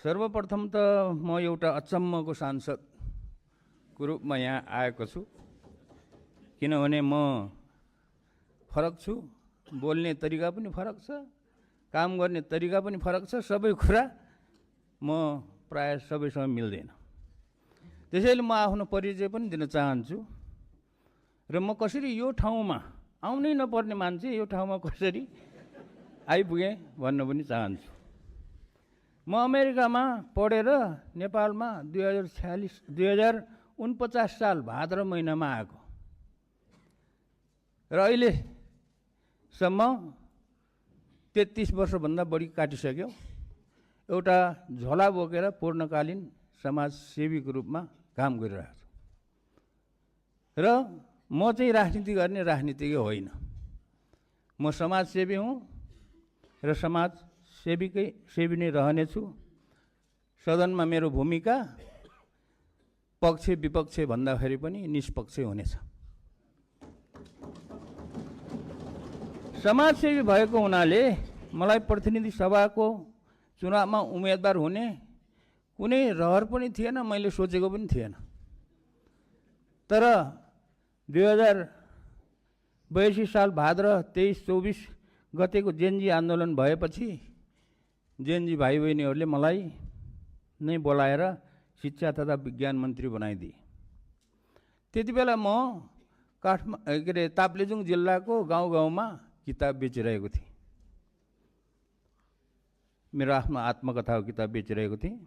सर्वप्रथम त म एउटा अचम्मको सांसदको रूपमा यहाँ आएको छु, किनभने म फरक छु, बोल्ने तरिका पनि फरक छ, काम गर्ने तरिका पनि फरक छ, सबै कुरा म प्राय सबैसँग मिल्दैन। त्यसैले म आफ्नो परिचय पनि दिन चाहन्छु र म कसरी यो ठाउँमा आउनै नपर्ने मान्छे यो ठाउँमा कसरी आइपुगेँ भन्न पनि चाहन्छु। म अमेरिकामा पढेर नेपालमा 2049 साल भाद्र महिनामा आएको र अहिलेसम्म 33 वर्षभन्दा बढी काटिसक्यो। एउटा झोला बोकेर पूर्णकालीन समाजसेवीको रूपमा काम गरिरहेको छु र म चाहिँ राजनीति गर्ने राजनीतिज्ञ होइन। म समाजसेवी हुँ र सेवी नै रहनेछु। सदनमा मेरो भूमिका पक्ष विपक्ष भन्दाखेरि पनि निष्पक्ष हुनेछ। समाजसेवी भएको हुनाले मलाई प्रतिनिधि सभाको चुनावमा उम्मेदवार हुने कुनै रहर पनि थिएन, मैले सोचेको पनि थिएन। तर 2082 साल भाद्र 23-24 गतेको जेनजी आन्दोलन भएपछि जेनजी भाइ बहिनीहरूले मलाई नै बोलाएर शिक्षा तथा विज्ञान मन्त्री बनाइदिए। त्यति बेला म ताप्लेजुङ जिल्लाको गाउँ गाउँमा किताब बेचिरहेको थिएँ। मेरो आफ्नो आत्मकथाको किताब बेचिरहेको थिएँ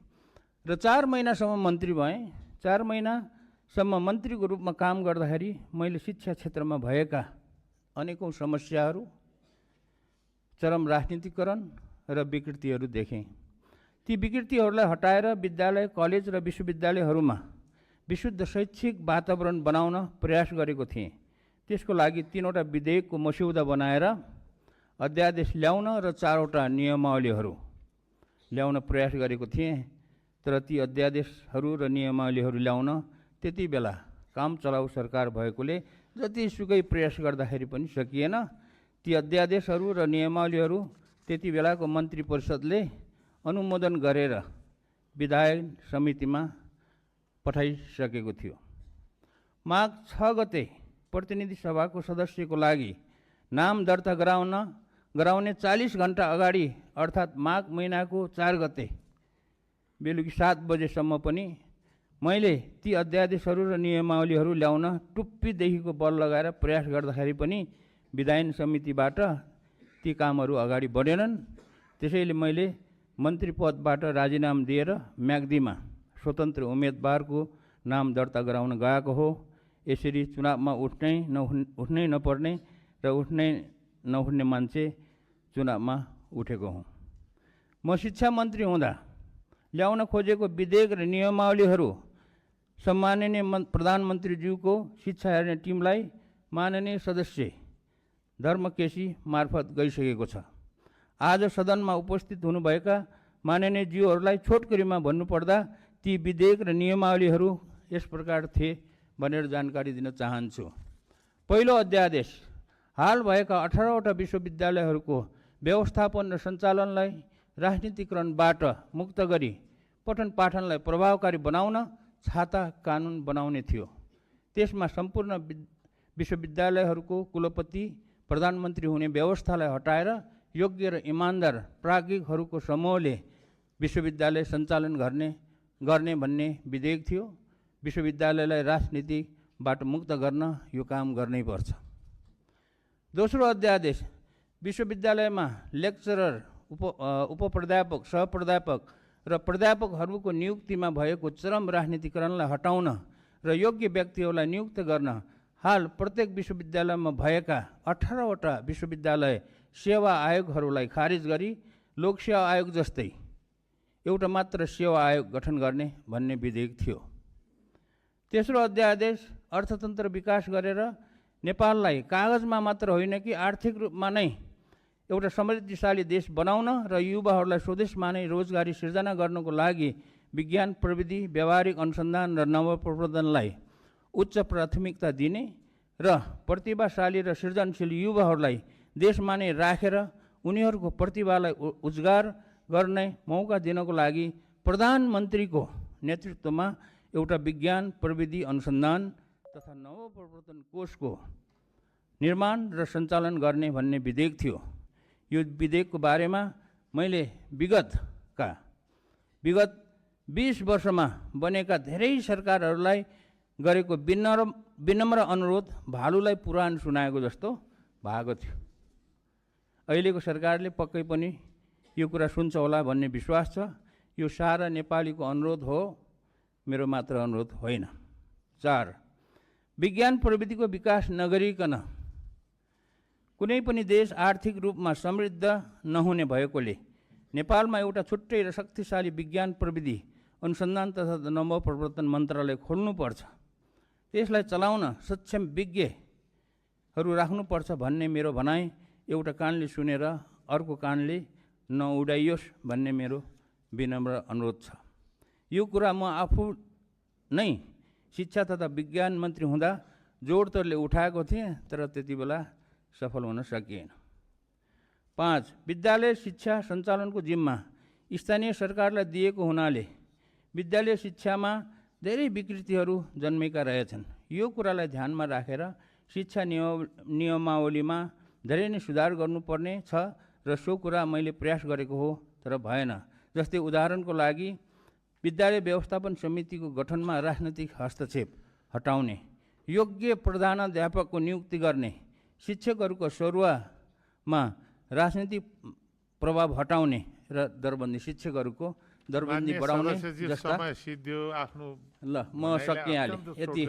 र 4 महिनासम्म मन्त्री भएँ। 4 महिनासम्म मन्त्रीको रूपमा काम गर्दाखेरि मैले शिक्षा क्षेत्रमा भएका अनेकौँ समस्याहरू, चरम राजनीतिकरण र विकृतिहरू देखेँ। ती विकृतिहरूलाई हटाएर विद्यालय, कलेज र विश्वविद्यालयहरूमा विशुद्ध शैक्षिक वातावरण बनाउन प्रयास गरेको थिएँ। त्यसको लागि 3वटा विधेयकको मस्यौदा बनाएर अध्यादेश ल्याउन र 4वटा नियमावलीहरू ल्याउन प्रयास गरेको थिएँ। तर ती अध्यादेशहरू र नियमावलीहरू ल्याउन त्यति बेला काम चलाउ सरकार भएकोले जतिसुकै प्रयास गर्दाखेरि पनि सकिएन। ती अध्यादेशहरू र नियमावलीहरू त्यति बेलाको मन्त्री परिषदले अनुमोदन गरेर विधायन समितिमा पठाइसकेको थियो। माघ 6 गते प्रतिनिधि सभाको सदस्यको लागि नाम दर्ता गराउने 40 घण्टा अगाडि अर्थात् माघ महिनाको 4 गते बेलुकी 7 बजेसम्म पनि मैले ती अध्यादेशहरू र नियमावलीहरू ल्याउन टुप्पीदेखिको बल लगाएर प्रयास गर्दाखेरि पनि विधायन समितिबाट ती कामहरू अगाडि बढेनन्। त्यसैले मैले मन्त्री पदबाट राजीनामा दिएर म्याग्दीमा स्वतन्त्र उम्मेदवारको नाम दर्ता गराउन गएको हो। यसरी चुनावमा उठ्नै नपर्ने र उठ्नै नहुने मान्छे चुनावमा उठेको हुँ। म शिक्षा मन्त्री हुँदा ल्याउन खोजेको विधेयक र नियमावलीहरू सम्माननीय प्रधानमन्त्रीज्यूको शिक्षा हेर्ने टिमलाई माननीय सदस्य धर्मकेशी मार्फत गइसकेको छ। आज सदनमा उपस्थित हुनुभएका माननीय ज्यूहरूलाई छोटकरीमा भन्नुपर्दा ती विधेयक र नियमावलीहरू यस प्रकार थिए भनेर जानकारी दिन चाहन्छु। पहिलो अध्यादेश हाल भएका 18वटा विश्वविद्यालयहरूको व्यवस्थापन र सञ्चालनलाई राजनीतिकरणबाट मुक्त गरी पठन पाठनलाई प्रभावकारी बनाउन छाता कानुन बनाउने थियो। त्यसमा सम्पूर्ण विश्वविद्यालयहरूको कुलपति प्रधानमन्त्री हुने व्यवस्थालाई हटाएर योग्य र इमान्दार प्राज्ञिकहरूको समूहले विश्वविद्यालय सञ्चालन गर्ने भन्ने विधेयक थियो। विश्वविद्यालयलाई राजनीतिबाट मुक्त गर्न यो काम गर्नै पर्छ। दोस्रो अध्यादेश विश्वविद्यालयमा लेक्चरर, उपप्राध्यापक, सहप्राध्यापक र प्राध्यापकहरूको नियुक्तिमा भएको चरम राजनीतिकरणलाई हटाउन र योग्य व्यक्तिहरूलाई नियुक्त गर्न हाल प्रत्येक विश्वविद्यालयमा भएका 18वटा विश्वविद्यालय सेवा आयोगहरूलाई खारिज गरी लोकसेवा आयोग जस्तै एउटा मात्र सेवा आयोग गठन गर्ने भन्ने विधेयक थियो। तेस्रो अध्यादेश अर्थतन्त्र विकास गरेर नेपाललाई कागजमा मात्र होइन कि आर्थिक रूपमा नै एउटा समृद्धिशाली देश बनाउन र युवाहरूलाई स्वदेशमा नै रोजगारी सिर्जना गर्नको लागि विज्ञान, प्रविधि, व्यावहारिक अनुसन्धान र नवप्रवर्धनलाई उच्च प्राथमिकता दिने र प्रतिभाशाली र सृजनशील युवाहरूलाई देशमा नै राखेर उनीहरूको प्रतिभालाई उजागर गर्ने मौका दिनको लागि प्रधानमन्त्रीको नेतृत्वमा एउटा विज्ञान प्रविधि अनुसन्धान तथा नवप्रवर्तन कोषको निर्माण र सञ्चालन गर्ने भन्ने विधेयक थियो। यो विधेयकको बारेमा मैले विगत 20 वर्षमा बनेका धेरै सरकारहरूलाई गरेको विनम्र अनुरोध भालुलाई पुराण सुनाएको जस्तो भएको थियो। अहिलेको सरकारले पक्कै पनि यो कुरा सुन्छ होला भन्ने विश्वास छ। यो सारा नेपालीको अनुरोध हो, मेरो मात्र अनुरोध होइन। 4. विज्ञान प्रविधिको विकास नगरिकन कुनै पनि देश आर्थिक रूपमा समृद्ध नहुने भएकोले नेपालमा एउटा छुट्टै र शक्तिशाली विज्ञान प्रविधि अनुसन्धान तथा नवप्रवर्तन मन्त्रालय खोल्नुपर्छ। त्यसलाई चलाउन सक्षम विज्ञहरू राख्नुपर्छ भन्ने मेरो भनाइ एउटा कानले सुनेर अर्को कानले नउडाइयोस् भन्ने मेरो विनम्र अनुरोध छ। यो कुरा म आफू नै शिक्षा तथा विज्ञान मन्त्री हुँदा जोडतोडले उठाएको थिएँ, तर त्यति बेला सफल हुन सकिएन। 5. विद्यालय शिक्षा सञ्चालनको जिम्मा स्थानीय सरकारलाई दिएको हुनाले विद्यालय शिक्षामा धेरै विकृतिहरू जन्मेका रहेछन्। यो कुरालाई ध्यानमा राखेर शिक्षा नियमावलीमा धेरै नै सुधार गर्नुपर्ने छ र सो कुरा मैले प्रयास गरेको हो, तर भएन। जस्तै उदाहरणको लागि विद्यालय व्यवस्थापन समितिको गठनमा राजनैतिक हस्तक्षेप हटाउने, योग्य प्रधानाध्यापकको नियुक्ति गर्ने, शिक्षकहरूको सरुवामा राजनीतिक प्रभाव हटाउने र दरबन्दी शिक्षकहरूको दरबन्दी बढाउने जस्ता। ल म सकिहालेँ, यति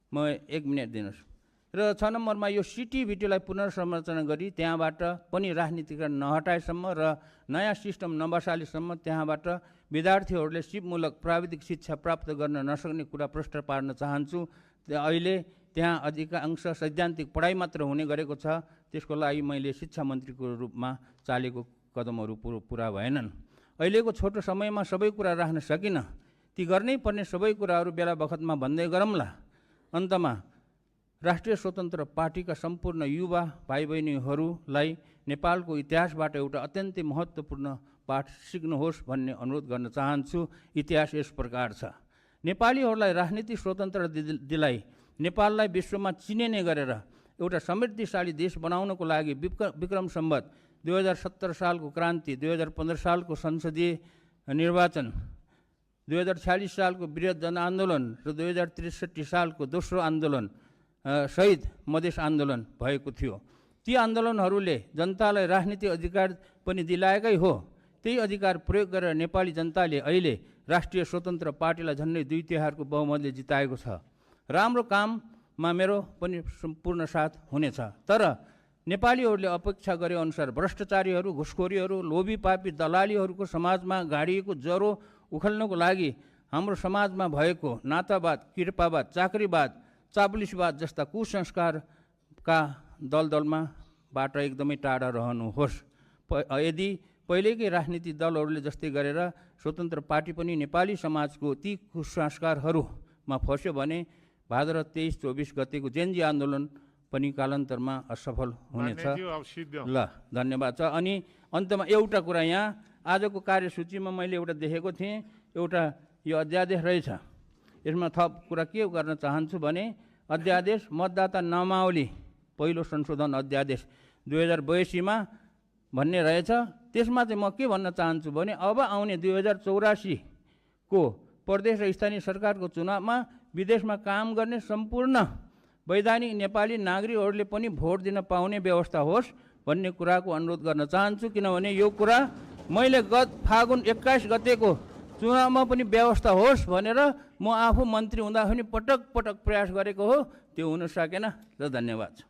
म 1 मिनट दिनुहोस्। र 6 नम्बरमा यो सिटिभिटीलाई पुनर्संरचना गरी त्यहाँबाट पनि राजनीतिकरण नहटाएसम्म र नयाँ सिस्टम नबसालेसम्म त्यहाँबाट विद्यार्थीहरूले सिपमूलक प्राविधिक शिक्षा प्राप्त गर्न नसक्ने कुरा प्रष्ट पार्न चाहन्छु। अहिले त्यहाँ अधिकांश सैद्धान्तिक पढाइ मात्र हुने गरेको छ। त्यसको लागि मैले शिक्षा मन्त्रीको रूपमा चालेको कदमहरू पुरा भएनन्। अहिलेको छोटो समयमा सबै कुरा राख्न सकिनँ। ती गर्नै पर्ने सबै कुराहरू बेला बखतमा भन्दै गरौँला। अन्तमा राष्ट्रिय स्वतन्त्र पार्टीका सम्पूर्ण युवा भाइ बहिनीहरूलाई नेपालको इतिहासबाट एउटा अत्यन्तै महत्त्वपूर्ण पाठ सिक्नुहोस् भन्ने अनुरोध गर्न चाहन्छु। इतिहास यस प्रकार छ। नेपालीहरूलाई राजनीतिक स्वतन्त्र दिलाई नेपाललाई विश्वमा चिनिने गरेर एउटा समृद्धिशाली देश बनाउनको लागि विक्रम सम्वत 2070 सालको क्रान्ति, 2015 सालको संसदीय निर्वाचन, 2046 सालको वृहत जनआन्दोलन र 2063 सालको दोस्रो आन्दोलन शहीद मधेस आन्दोलन भएको थियो। ती आन्दोलनहरूले जनतालाई राजनीतिक अधिकार पनि दिलाएकै हो। त्यही अधिकार प्रयोग गरेर नेपाली जनताले अहिले राष्ट्रिय स्वतन्त्र पार्टीलाई झन्डै 2/3 बहुमतले जिताएको छ। राम्रो काममा मेरो पनि सम्पूर्ण साथ हुनेछ। तर नेपालीहरूले अपेक्षा गरे अनुसार भ्रष्टाचारीहरू, घुसखोरीहरू, लोभी पापी दलालीहरूको समाजमा गाडिएको ज्वरो उखल्नको लागि हाम्रो समाजमा भएको नातावाद, कृपावाद, चाकरीवाद, चाप्लिसवाद जस्ता कुसंस्कारका दलदलमाबाट एकदमै टाढा रहनुहोस्। यदि पहिलेकै राजनीतिक दलहरूले जस्तै गरेर स्वतन्त्र पार्टी पनि नेपाली समाजको ती कुसंस्कारहरूमा फस्यो भने भाद्र 23-24 गतेको जेनजी आन्दोलन पनि कालान्तरमा असफल हुनेछ। ल धन्यवाद छ। अनि अन्तमा एउटा कुरा, यहाँ आजको कार्यसूचीमा मैले एउटा देखेको थिएँ, एउटा यो अध्यादेश रहेछ। यसमा थप कुरा के गर्न चाहन्छु भने अध्यादेश मतदाता नामावली पहिलो संशोधन अध्यादेश 2082 भन्ने रहेछ। त्यसमा चाहिँ म के भन्न चाहन्छु भने अब आउने 2084 को प्रदेश र स्थानीय सरकारको चुनावमा विदेशमा काम गर्ने सम्पूर्ण वैधानिक नेपाली नागरिकहरूले पनि भोट दिन पाउने व्यवस्था होस् भन्ने कुराको अनुरोध गर्न चाहन्छु। किनभने यो कुरा मैले गत फागुन 21 गतेको चुनावमा पनि व्यवस्था होस् भनेर म आफू मन्त्री हुँदा पनि पटक पटक प्रयास गरेको हो, त्यो हुन सकेन। र धन्यवाद छ।